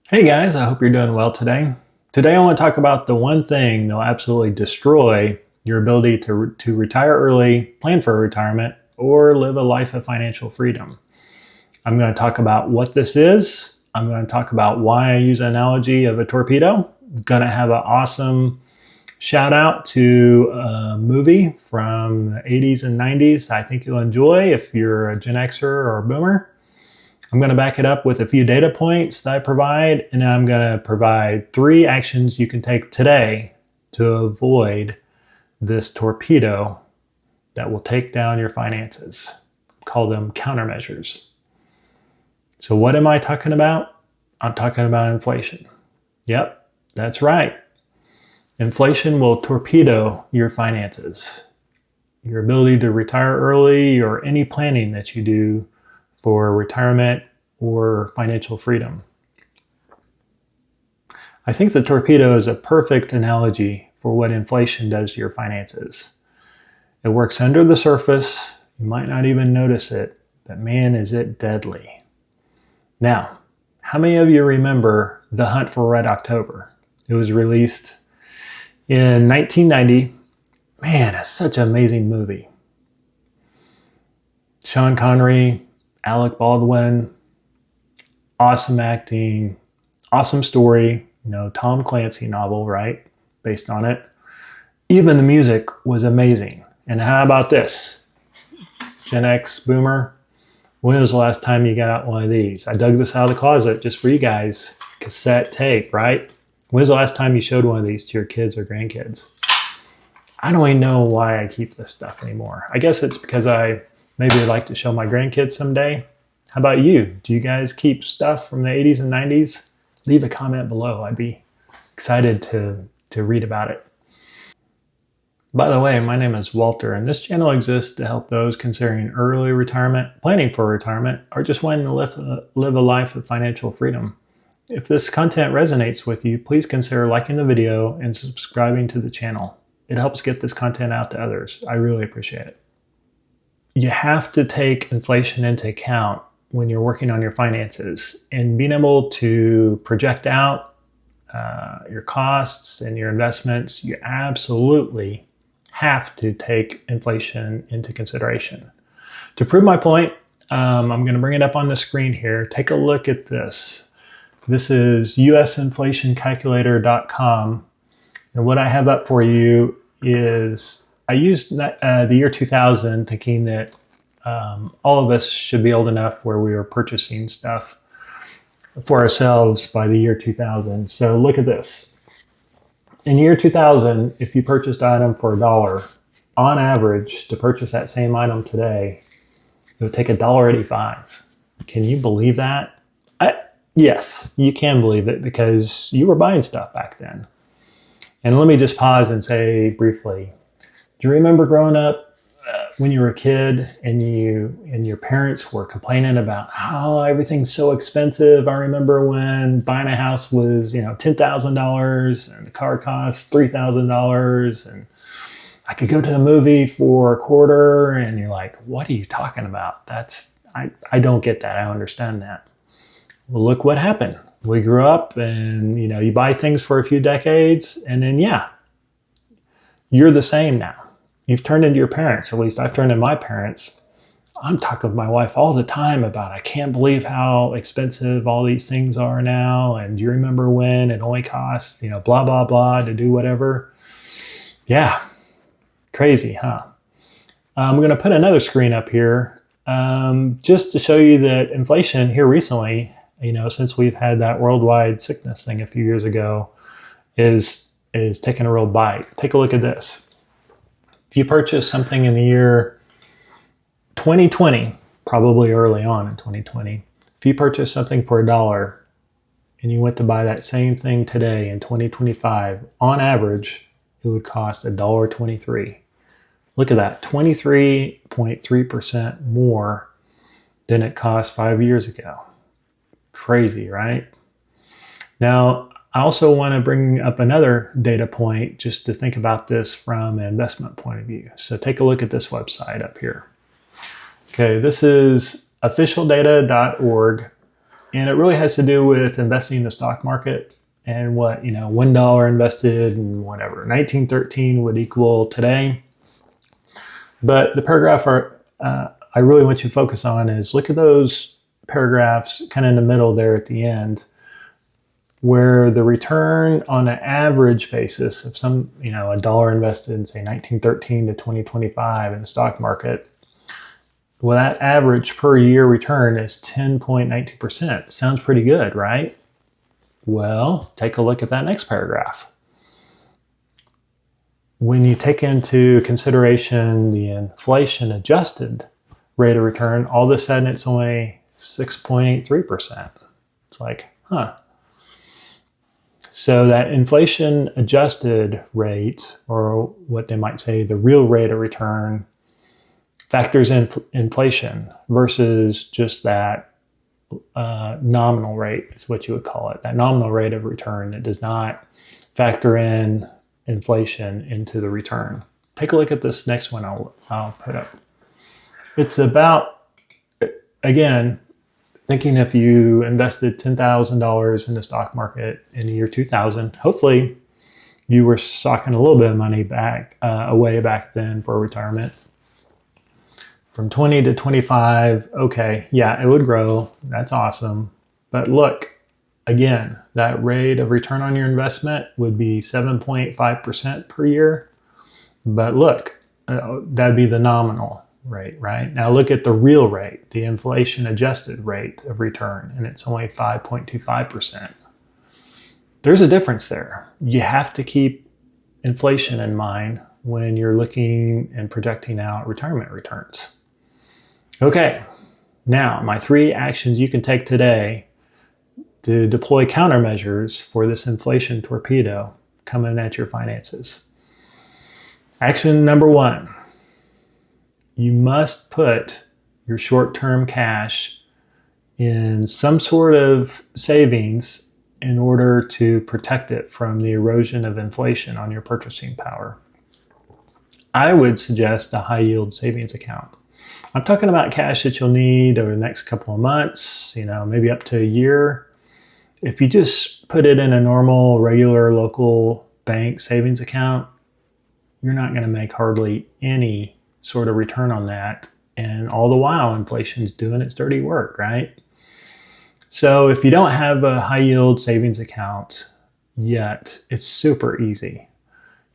Hey guys, I hope you're doing well today. Today I want to talk about the one thing that'll absolutely destroy your ability to retire early, plan for retirement, or live a life of financial freedom. I'm going to talk about what this is. I'm going to talk about why I use an analogy of a torpedo. I'm going to have an awesome shout out to a movie from the 80s and 90s I think you'll enjoy if you're a Gen Xer or a Boomer. I'm going to back it up with a few data points that I provide, and I'm going to provide 3 actions you can take today to avoid this torpedo that will take down your finances. Call them countermeasures. So what am I talking about? I'm talking about inflation. Yep, that's right. Inflation will torpedo your finances, your ability to retire early, or any planning that you do for retirement or financial freedom. I think the torpedo is a perfect analogy for what inflation does to your finances. It works under the surface. You might not even notice it, but man, is it deadly. Now, how many of you remember The Hunt for Red October? It was released in 1990. Man, it's such an amazing movie. Sean Connery, Alec Baldwin, awesome acting, awesome story, Tom Clancy novel, right? Based on it. Even the music was amazing. And how about this? Gen X Boomer, when was the last time you got out one of these? I dug this out of the closet just for you guys. Cassette tape, right? When was the last time you showed one of these to your kids or grandkids? I don't even know why I keep this stuff anymore. I guess it's because I maybe I'd like to show my grandkids someday. How about you? Do you guys keep stuff from the 80s and 90s? Leave a comment below. I'd be excited to read about it. By the way, my name is Walter, and this channel exists to help those considering early retirement, planning for retirement, or just wanting to live a life of financial freedom. If this content resonates with you, please consider liking the video and subscribing to the channel. It helps get this content out to others. I really appreciate it. You have to take inflation into account when you're working on your finances, and being able to project out your costs and your investments. You absolutely have to take inflation into consideration. To prove my point, I'm going to bring it up on the screen here. Take a look at this. This is usinflationcalculator.com. And what I have up for you is I used the year 2000 thinking that all of us should be old enough where we were purchasing stuff for ourselves by the year 2000. So look at this. In year 2000, if you purchased an item for $1, on average, to purchase that same item today, it would take $1.85. Can you believe that? Yes, you can believe it because you were buying stuff back then. And let me just pause and say briefly, do you remember growing up when you were a kid and your parents were complaining about how everything's so expensive? I remember when buying a house was, $10,000 and the car cost $3,000 and I could go to a movie for a quarter, and you're like, what are you talking about? I don't get that. I don't understand that. Well, look what happened. We grew up and, you buy things for a few decades and then, you're the same now. You've turned into your parents. At least I've turned into my parents. I'm talking with my wife all the time about, I can't believe how expensive all these things are now. And do you remember when it only cost, blah, blah, blah to do whatever? Yeah. Crazy, huh? I'm going to put another screen up here just to show you that inflation here recently, since we've had that worldwide sickness thing a few years ago, is taking a real bite. Take a look at this. If you purchase something in the year 2020, probably early on in 2020, if you purchase something for $1 and you went to buy that same thing today in 2025, on average, it would cost $1.23. Look at that, 23.3% more than it cost 5 years ago. Crazy, right? Now, I also want to bring up another data point just to think about this from an investment point of view. So take a look at this website up here. Okay, this is officialdata.org. And it really has to do with investing in the stock market and what, $1 invested in whatever 1913 would equal today. But the paragraph I really want you to focus on is look at those paragraphs kind of in the middle there at the end, where the return on an average basis of some, a dollar invested in, say, 1913 to 2025 in the stock market, well, that average per year return is 10.92%. Sounds pretty good, right? Well, take a look at that next paragraph. When you take into consideration the inflation adjusted rate of return, all of a sudden it's only 6.83%. It's like, So that inflation adjusted rate, or what they might say the real rate of return, factors in inflation versus just that nominal rate is what you would call it. That nominal rate of return that does not factor in inflation into the return. Take a look at this next one I'll put up. It's about, again, thinking if you invested $10,000 in the stock market in the year 2000, hopefully you were socking a little bit of money back away back then for retirement. From 20 to 25, okay, yeah, it would grow. That's awesome. But look, again, that rate of return on your investment would be 7.5% per year. But look, that'd be the nominal rate, right? Now look at the real rate, the inflation adjusted rate of return, and it's only 5.25%. There's a difference there. You have to keep inflation in mind when you're looking and projecting out retirement returns. Okay, now my 3 actions you can take today to deploy countermeasures for this inflation torpedo coming at your finances. Action number 1, you must put your short-term cash in some sort of savings in order to protect it from the erosion of inflation on your purchasing power. I would suggest a high-yield savings account. I'm talking about cash that you'll need over the next couple of months, maybe up to a year. If you just put it in a normal, regular, local bank savings account, you're not going to make hardly any sort of return on that. And all the while, inflation's doing its dirty work, right? So if you don't have a high yield savings account yet, it's super easy.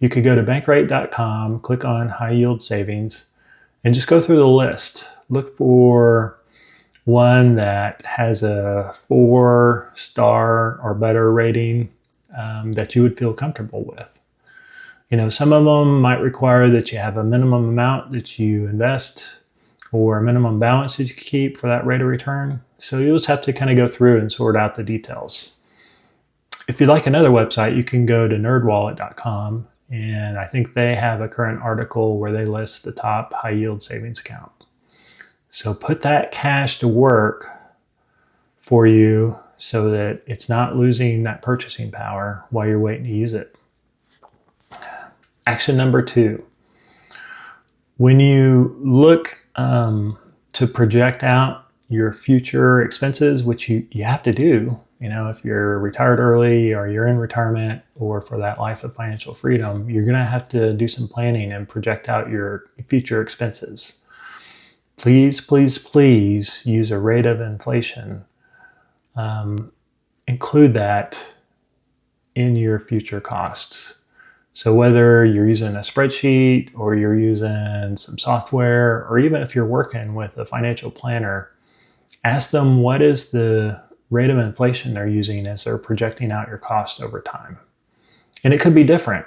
You could go to bankrate.com, click on high yield savings, and just go through the list. Look for one that has a 4-star or better rating that you would feel comfortable with. Some of them might require that you have a minimum amount that you invest or a minimum balance that you keep for that rate of return. So you'll just have to kind of go through and sort out the details. If you'd like another website, you can go to nerdwallet.com, and I think they have a current article where they list the top high yield savings account. So put that cash to work for you so that it's not losing that purchasing power while you're waiting to use it. Action number 2, when you look to project out your future expenses, which you have to do, if you're retired early or you're in retirement or for that life of financial freedom, you're going to have to do some planning and project out your future expenses. Please, please, please use a rate of inflation. Include that in your future costs. So whether you're using a spreadsheet or you're using some software, or even if you're working with a financial planner, ask them what is the rate of inflation they're using as they're projecting out your costs over time. And it could be different.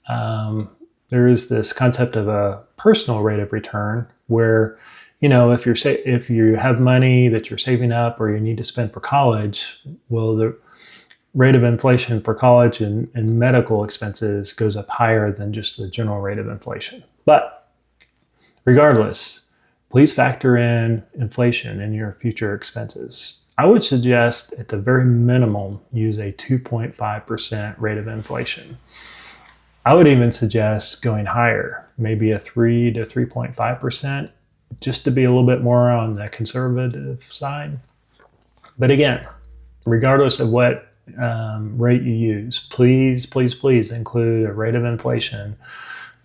There is this concept of a personal rate of return where, if you have money that you're saving up or you need to spend for college, well, the rate of inflation for college and medical expenses goes up higher than just the general rate of inflation. But regardless, please factor in inflation in your future expenses. I would suggest at the very minimum, use a 2.5% rate of inflation. I would even suggest going higher, maybe a 3 to 3.5%, just to be a little bit more on the conservative side. But again, regardless of what rate you use, please, please, please include a rate of inflation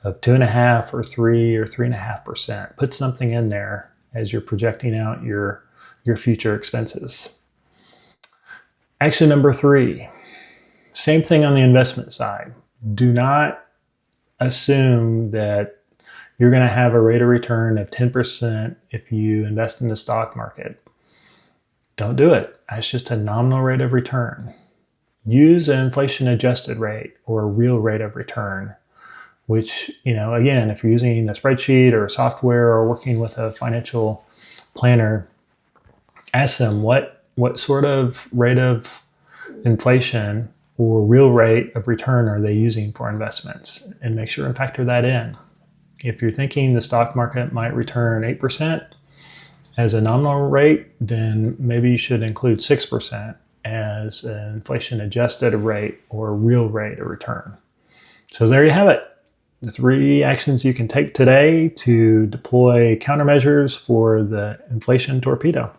of 2.5% or 3 or 3.5%. Put something in there as you're projecting out your future expenses. Action number 3, same thing on the investment side. Do not assume that you're going to have a rate of return of 10% if you invest in the stock market. Don't do it. That's just a nominal rate of return. Use an inflation adjusted rate or a real rate of return, which, again, if you're using a spreadsheet or software or working with a financial planner, ask them what sort of rate of inflation or real rate of return are they using for investments, and make sure and factor that in. If you're thinking the stock market might return 8% as a nominal rate, then maybe you should include 6% as an inflation adjusted rate or real rate of return. So there you have it. The 3 actions you can take today to deploy countermeasures for the inflation torpedo.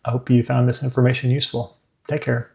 I hope you found this information useful. Take care.